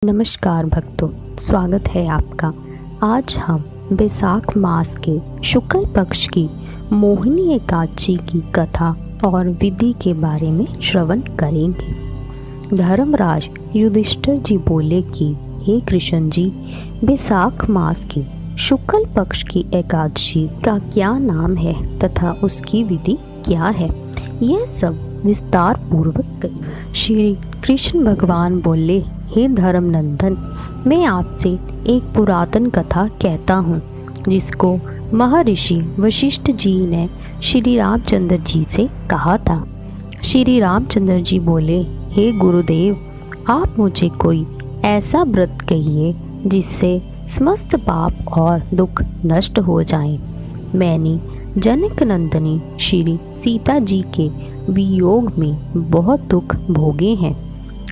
नमस्कार भक्तों, स्वागत है आपका। आज हम बैसाख मास के शुक्ल पक्ष की मोहिनी एकादशी की कथा और विधि के बारे में श्रवण करेंगे। धर्मराज युधिष्ठिर जी बोले कि हे कृष्ण जी, बैसाख मास की शुक्ल पक्ष की एकादशी का क्या नाम है तथा उसकी विधि क्या है, यह सब विस्तार पूर्वक करें। श्री कृष्ण भगवान बोले, हे धर्मनंदन, मैं आपसे एक पुरातन कथा कहता हूँ जिसको महर्षि वशिष्ठ जी ने श्री रामचंद्र जी से कहा था। श्री रामचंद्र जी बोले, हे गुरुदेव, आप मुझे कोई ऐसा व्रत कहिए जिससे समस्त पाप और दुख नष्ट हो जाएं। मैंने जनक नंदनी श्री सीता जी के वियोग में बहुत दुख भोगे हैं,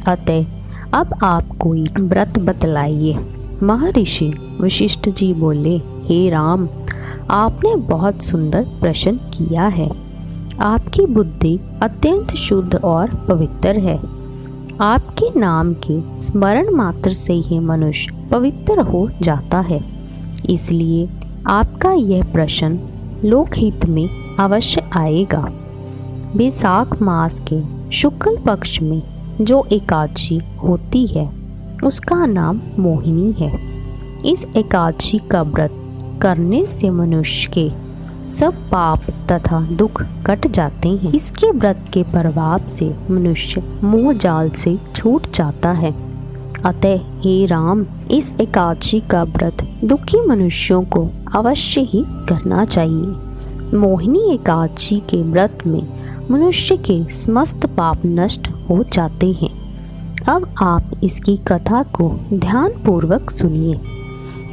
अतः अब आप कोई व्रत बतलाइए। महर्षि वशिष्ठ जी बोले, हे राम, आपने बहुत सुंदर प्रश्न किया है। आपकी बुद्धि अत्यंत शुद्ध और पवित्र है। आपके नाम के स्मरण मात्र से ही मनुष्य पवित्र हो जाता है, इसलिए आपका यह प्रश्न लोकहित में अवश्य आएगा। बैसाख मास के शुक्ल पक्ष में जो एकादशी होती है उसका नाम मोहिनी है। इस एकादशी का व्रत करने से मनुष्य के सब पाप तथा दुख कट जाते हैं। इसके व्रत के प्रभाव से मनुष्य मोह जाल से छूट जाता है। अतः हे राम, इस एकादशी का व्रत दुखी मनुष्यों को अवश्य ही करना चाहिए। मोहिनी एकादशी के व्रत में मनुष्य के समस्त पाप नष्ट हो जाते हैं। अब आप इसकी कथा को ध्यान पूर्वक सुनिए।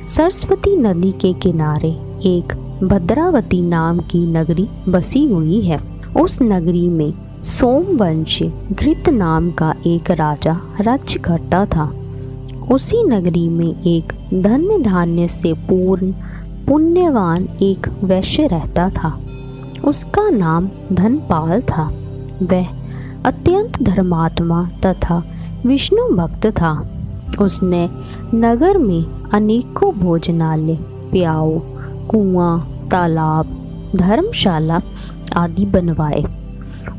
सरस्वती नदी के किनारे एक भद्रावती नाम की नगरी बसी हुई है। उस नगरी में सोमवंशी घृत नाम का एक राजा राज्य करता था। उसी नगरी में एक धन्य धान्य से पूर्ण पुण्यवान एक वैश्य रहता था। उसका नाम धनपाल था। वह अत्यंत धर्मात्मा तथा विष्णु भक्त था। उसने नगर में अनेकों भोजनालय, प्याऊ, कुआं, तालाब, धर्मशाला आदि बनवाए।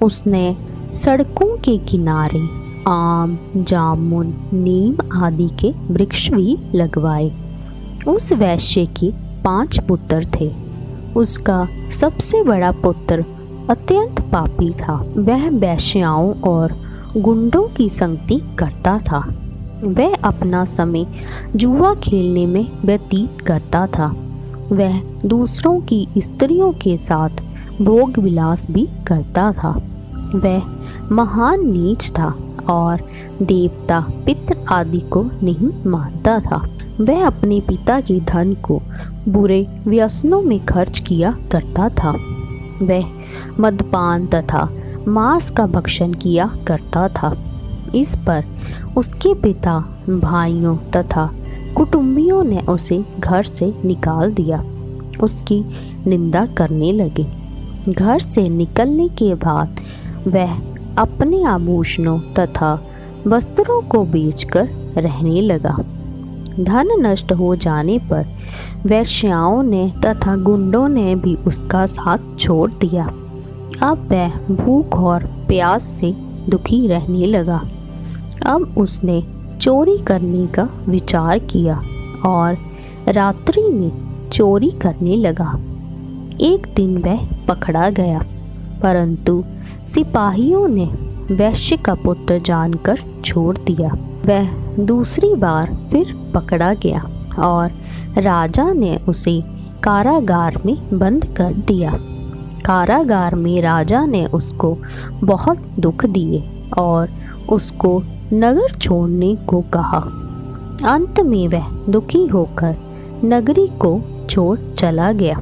उसने सड़कों के किनारे आम, जामुन, नीम आदि के वृक्ष भी लगवाए। उस वैश्य के 5 पुत्र थे। उसका सबसे बड़ा पुत्र अत्यंत पापी था। वह वेश्याओं और गुंडों की संगति करता था। वह अपना समय जुआ खेलने में व्यतीत करता था। वह दूसरों की स्त्रियों के साथ भोग विलास भी करता था। वह महान नीच था और देवता, पितृ आदि को नहीं मानता था। वह अपने पिता के धन को बुरे व्यसनों में खर्च किया करता था। वह मदपान तथा मांस का भक्षण किया करता था। इस पर उसके पिता, भाइयों तथा कुटुंबियों ने उसे घर से निकाल दिया। उसकी निंदा करने लगे। घर से निकलने के बाद वह अपने आभूषणों तथा वस्त्रों को बेचकर रहने लगा। धन नष्ट हो जाने पर वेश्याओं ने तथा गुंडों ने भी उसका साथ छोड़ दिया। अब वह भूख और प्यास से दुखी रहने लगा। अब उसने चोरी करने का विचार किया और रात्रि में चोरी करने लगा। एक दिन वह पकड़ा गया, परंतु सिपाहियों ने वैश्य का पुत्र जानकर छोड़ दिया। वह दूसरी बार फिर पकड़ा गया और राजा ने उसे कारागार में बंद कर दिया। कारागार में राजा ने उसको बहुत दुख दिए और उसको नगर छोड़ने को कहा। अंत में वह दुखी होकर नगरी को छोड़ चला गया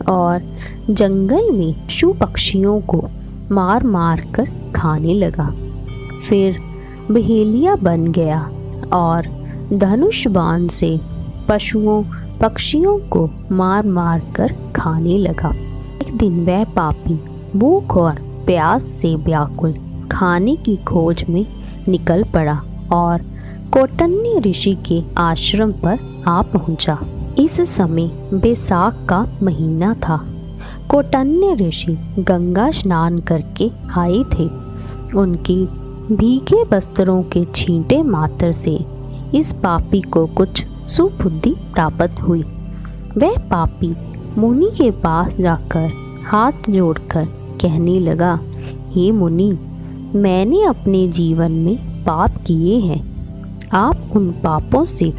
और जंगल में पशु पक्षियों को मार मार कर खाने लगा। फिर बहेलिया बन गया और धनुष बाण से पशुओं पक्षियों को मार मार कर खाने लगा। एक दिन वह पापी भूख और प्यास से व्याकुल खाने की खोज में निकल पड़ा और कौंडिन्य ऋषि के आश्रम पर आ पहुंचा। इस समय बैसाख का महीना था। कौंडिन्य ऋषि गंगा स्नान करके आए थे। उनकी भीगे वस्त्रों के छींटे मात्र से इस पापी को कुछ सुबुद्धि प्राप्त हुई। वह पापी मुनि के पास जाकर हाथ जोड़कर कहने लगा, हे मुनि, मैंने अपने जीवन में पाप किए हैं। आप उन पापों से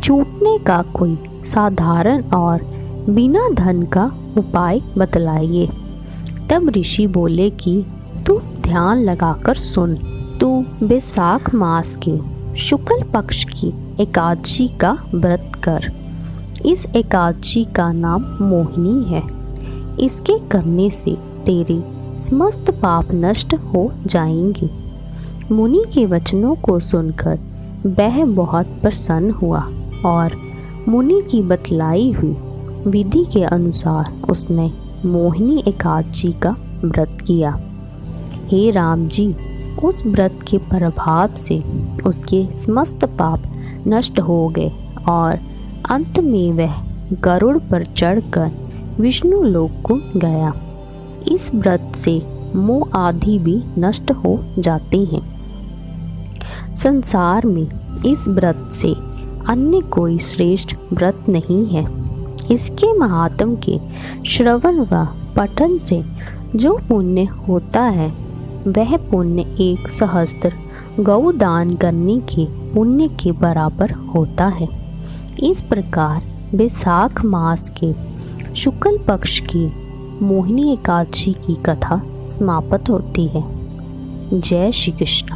छूटने का कोई साधारण और बिना धन का उपाय बतलाइए। तब ऋषि बोले कि तू ध्यान लगाकर सुन। तू बैसाख मास के शुक्ल पक्ष की एकादशी का व्रत कर। इस एकादशी का नाम मोहिनी है। इसके करने से तेरे समस्त पाप नष्ट हो जाएंगे। मुनि के वचनों को सुनकर वह बहुत प्रसन्न हुआ और मुनि की बतलाई हुई विधि के अनुसार उसने मोहिनी एकादशी का व्रत किया। हे राम जी, उस व्रत के प्रभाव से उसके समस्त पाप नष्ट हो गए और अंत में वह गरुड़ पर चढ़कर विष्णु लोक को गया। इस व्रत से मोह आदि भी नष्ट हो जाते हैं। संसार में इस व्रत से अन्य कोई श्रेष्ठ व्रत नहीं है। इसके महात्म के श्रवण व पठन से जो पुण्य होता है वह पुण्य 1 सहस्त्र गौ दान करने के पुण्य के बराबर होता है। इस प्रकार बैसाख मास के शुक्ल पक्ष की मोहिनी एकादशी की कथा समाप्त होती है। जय श्री कृष्ण।